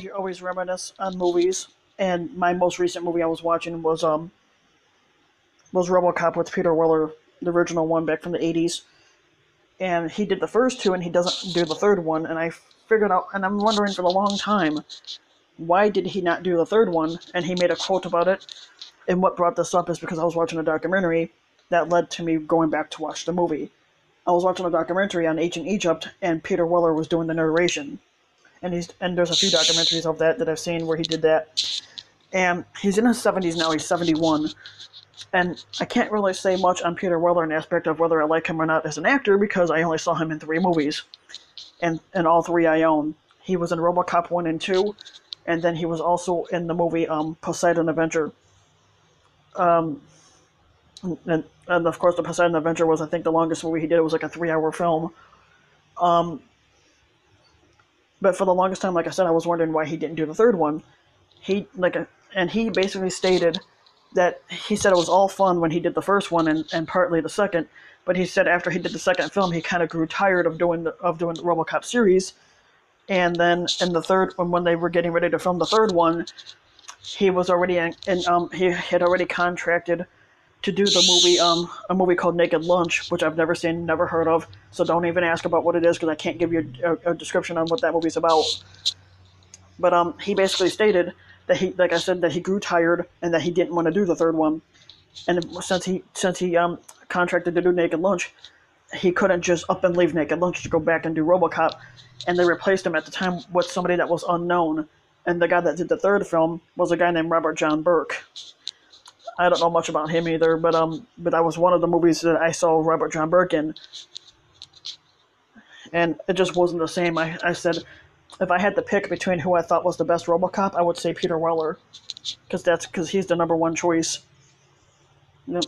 always reminisce on movies, and my most recent movie I was watching was Robocop with Peter Weller, the original one back from the '80s. And he did the first two, and he doesn't do the third one. And I figured out, and I'm wondering for a long time, why did he not do the third one? And he made a quote about it. And what brought this up is because I was watching a documentary that led to me going back to watch the movie. I was watching a documentary on ancient Egypt, and Peter Weller was doing the narration. And there's a few documentaries of that I've seen where he did that. And he's in his 70s now. He's 71. And I can't really say much on Peter Weller in the aspect of whether I like him or not as an actor because I only saw him in 3 movies. And all 3 I own. He was in Robocop 1 and 2, and then he was also in the movie Poseidon Adventure. And of course, the Poseidon Adventure was, I think, the longest movie he did. It was like a 3-hour film. But for the longest time, like I said, I was wondering why he didn't do the third one. And he basically stated that he said it was all fun when he did the first one and partly the second. But he said after he did the second film, he kind of grew tired of doing the RoboCop series. And then in the third, when they were getting ready to film the third one, he was already he had already contracted to do the movie, a movie called Naked Lunch, which I've never seen, never heard of. So don't even ask about what it is because I can't give you a description on what that movie's about. But he basically stated that he, like I said, that he grew tired and that he didn't want to do the third one. And since he contracted to do Naked Lunch, he couldn't just up and leave Naked Lunch to go back and do RoboCop. And they replaced him at the time with somebody that was unknown. And the guy that did the third film was a guy named Robert John Burke. I don't know much about him either, but that was one of the movies that I saw Robert John Burke in, and it just wasn't the same. I said, if I had to pick between who I thought was the best RoboCop, I would say Peter Weller, because he's the number one choice. Yep.